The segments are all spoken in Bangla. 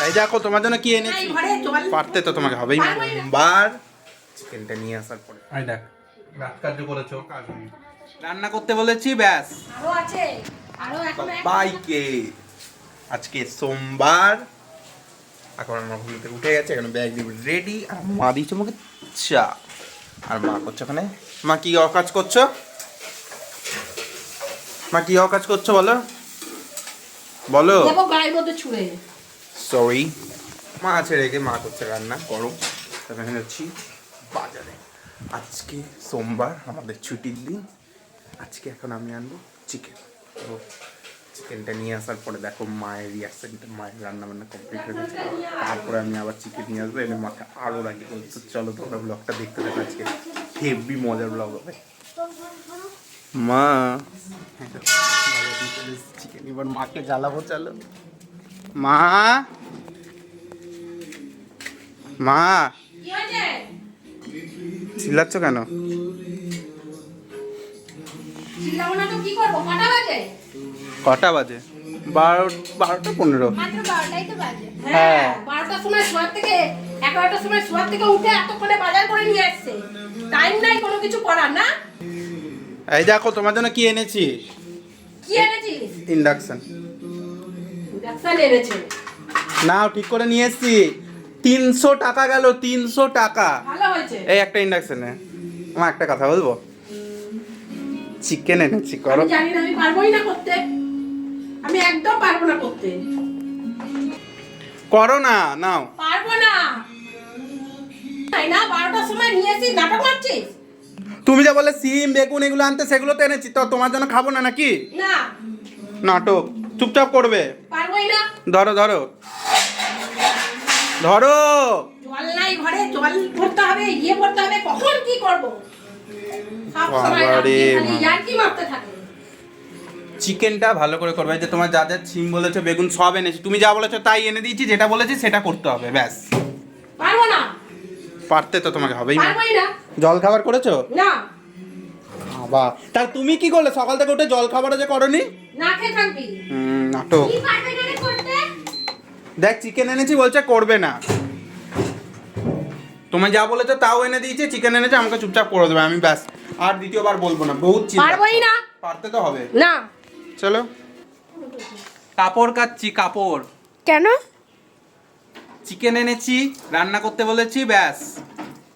এই দেখো তোমার জন্য কি এনেছি। পারতে তো তোমাকে হবেই। সোমবার চিকেনটা নিয়ে আসার পরে এই দেখ রাত কাজ করেছো, কাজ রান্না করতে বলেছি, ব্যাস। আরো আছে, আরো এখন বাইকে আজকে সোমবার। এখন আমার ঘুম থেকে উঠে গেছে, এখন ব্যাগ দিয়ে রেডি। আর মা দিয়েছে আমাকে চা। আর মা করছো ওখানে। মা কি অকাজ করছো? মা কি অকাজ করছো বলো বলো। দেখো গায়ের মধ্যে ছুঁড়ে। সরি। মা আছে রেখে মা করছে রান্না গরম। এখানে যাচ্ছি বাজারে। আজকে সোমবার, আমাদের ছুটির দিন। আজকে এখন আমি আনবো চিকেন। তো চিকেনটা নিয়ে আসার পরে দেখো মায়ের রিয়াকশনটা। মায়ের রান্না বান্না কমপ্লিট হয়ে গেছে, তারপরে আমি আবার চিকেন নিয়ে আসবো। এনে মাকে আরও রাখি বলতো। চলো তোমরা ব্লগটা দেখতে দেখো, আজকে হেভি মজার ব্লগ হবে। মা চিকেন এবার মাকে জ্বালাবো। চলো মা, মা চিল্লাচ্ছ কেন? চিল্লাবো না তো কি করবো? কটা বাজে? কটা বাজে? 12:15। মাত্র 12টাই তো বাজে। হ্যাঁ, 12টার সময় শোয়ার থেকে 11টার সময় শোয়ার থেকে উঠে এতক্ষণে বাজার করে নিয়ে আসছে। টাইম নাই কোনো কিছু করার না। এই দেখো তোমার জন্য কি এনেছি। কি এনেছিস? ইন্ডাকশন। ইন্ডাকশন এনেছে। নাও ঠিক করে নিয়ে এসছি। 300 টাকা গেল, 300 টাকা। ভালো হয়েছে। এই একটা ইন্ডাকশনে। আমার একটা কথা বলবো, চিকেন এনেছি করো। আমি জানি না, আমি পারবোই না করতে। আমি একদম পারবো না করতে। করো না, নাও। পারবো না। তাই না, 12টার সময় নিয়ে এসেছিস, নাটক করছিস। তুমি যা বলে সিম বেগুন এগুলো আনতে, সেগুলো তো এনেছি। তো তোমার জন্য খাবো না নাকি? না, নাটক। চুপচাপ করবে। পারবোই না। ধরো ধরো ধরো। জল নাই ঘরে, জল ভরতে হবে, ইয়ে ভরতে হবে, কখন কি করব? সব সময় বাবারে খালি ইয়ার্কি মারতে থাকে। চিকেনটা ভালো করে করবে। যে তোমার যা যা সিম বলেছো বেগুন সব এনেছি। তুমি যা বলেছো তাই এনে দিয়েছি। যেটা বলেছি সেটা করতে হবে, ব্যাস। পারবো না। পারতে তো তোমাকে হবেই। পারবোই না। জল খাবার করেছো? না। বাবা, তার তুমি কি করলে সকাল থেকে উঠে জল খাবারও যে করনি? না খেয়ে থাকবি। নাটক। কি পারবে না রে করতে? দেখ চিকেন এনেছি বলছে করবে না। তুমি যা বলেছো তাও এনে দিয়েছি। চিকেন এনেছে, আমাকে চুপচাপ করে দেবে। আমি ব্যাস আর দ্বিতীয়বার বলবো না। বহুত চিন্তা। পারবোই না। পারতে তো হবে। না। চলো। কাপড় কাচ্ছি, কাপড়। কেন? চিকেন এনেছি, রান্না করতে বলেছি, ব্যাস।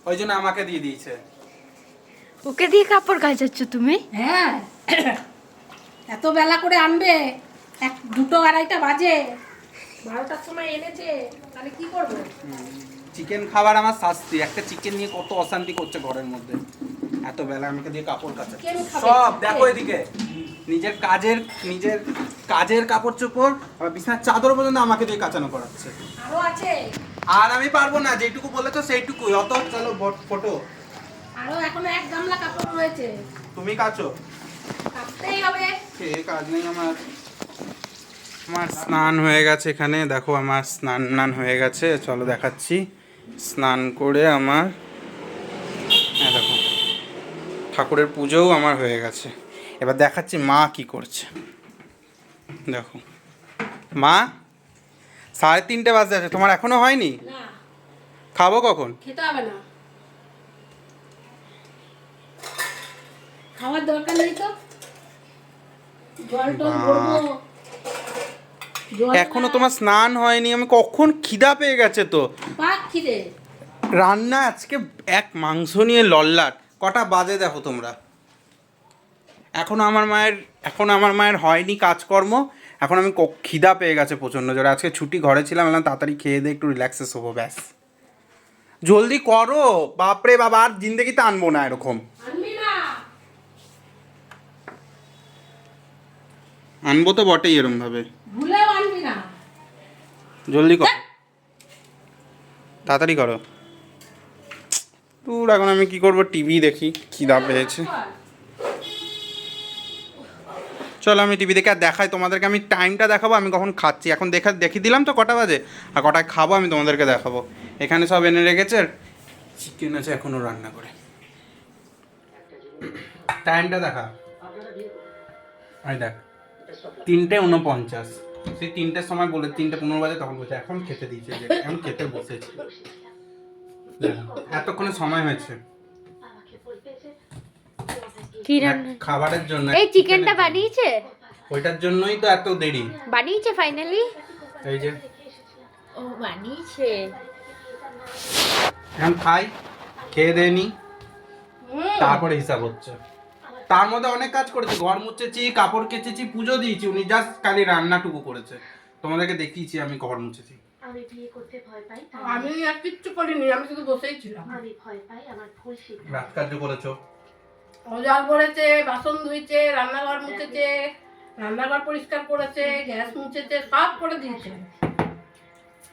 ওই জন্য আমাকে দিয়ে দিয়েছে। ওকে দিয়ে কাপড় কাচাচ্ছ তুমি? হ্যাঁ, এত বেলা করে আনবে, 2টো 2:30টা বাজে, 12টার সময় এনেছে, তাহলে কি করবো? চিকেন খাবার আমার শাস্তি। একটা চিকেন নিয়ে কত অশান্তি করছে ঘরের মধ্যে। এত বেলা আমাকে দিয়ে কাপড় কাচা। চিকেন খাবে, সব চিকেন। দেখো এদিকে। নিজের কাজের কাপড় চোপড় আর বিছানার চাদর পর্যন্ত আমাকে দিয়ে কাচানো করাচ্ছে। আরো আছে। আর আমি পারবো না, যেটুকু বলেছো সেইটুকুই। অত চলো ফটো। আরো এখনো 1 গামলা কাপড় রয়েছে। তুমি কাচো। কাটতেই হবে। কাজ নেই আমার। আমার স্নান হয়ে গেছে এখানে। দেখো আমার স্নান হয়ে গেছে। চলো দেখাচ্ছি। স্নান করে আমার দেখো ঠাকুরের পুজোও আমার হয়ে গেছে। এবার দেখাচ্ছি মা কি করছে। দেখো মা, 3:30 বাজে আছে, তোমার এখনো হয়নি? না, খাবো কখন? খেতে হবে না। খাওয়ার দরকার নেই তো। জল টল ভরবো। এখনো তোমার স্নান হয়নি? আমি কখন খিদা পেয়ে গেছে তো। পাক খিদে। রান্না আজকে এক মাংস নিয়ে লল্লাট। কটা বাজে দেখো তোমরা। এখনো আমার মায়ের হয়নি কাজকর্ম। এখন আমি খিদা পেয়ে গেছে প্রচণ্ড জোরে। আজকে ছুটি, ঘরে ছিলাম, এলাম তাড়াতাড়ি খেয়ে দিয়ে একটু রিল্যাক্সে শোবো, ব্যাস। জলদি করো বাপরে বাবা, আর জিন্দেগিতে আনবো না এরকম। আনবি না। আনবো তো বটেই এরম ভাবে। ভুলেও আনবি না। জলদি করো, তাড়াতাড়ি করো। তোর এখন আমি কি করবো? টিভি দেখি, খিদা পেয়েছে। চলো আমি টিভি দেখে আর দেখাই তোমাদেরকে। আমি টাইমটা দেখাবো, আমি কখন খাচ্ছি। এখন দেখিয়ে দিলাম তো কটা বাজে, আর কটায় খাবো আমি তোমাদেরকে দেখাবো। এখানে সব এনে রেখেছে, চিকেন আছে এখনও রান্না করে। টাইমটা দেখা, আই দেখ 3:49। সেই 3টের সময় বলে 3:15 বাজে তখন বলছে এখন খেতে দিয়েছে, যে এখন খেতে বসেছি। এতক্ষণে সময় হয়েছে কি রান্না? খাবারের জন্য। এই চিকেনটা বানিয়েছে? ওইটার জন্যই তো এত দেরি। বানিয়েছে ফাইনালি? এই যে ও বানিয়েছে। এখন খাই, খেয়ে দেয়নি, হুম। তারপরে হিসাব হচ্ছে। তার মধ্যে অনেক কাজ করেছি, ঘর মুছেছি, কাপড় কেচেছি, পুজো দিয়েছি। উনি জাস্ট খালি রান্নাটুকু করেছে। তোমাদেরকে দেখিয়েছি আমি ঘর মুছেছি। আমি বিয়ে করতে ভয় পাই, আমি আর কিচ্ছু করিনি, আমি শুধু বসেই ছিলাম। আমি ভয় পাই আমার ভুল শিখতে। রাত কার্য করেছো। জল করেছে, বাসন ধুইছে, রান্নাঘর মুছেছে, রান্নাঘর পরিষ্কার করেছে, গ্যাস মুছেছে, সব করে দিয়েছে।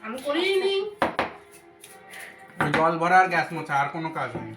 আমি করিনি। জল ভরা আর গ্যাস মোছা, আর কোনো কাজ নেই।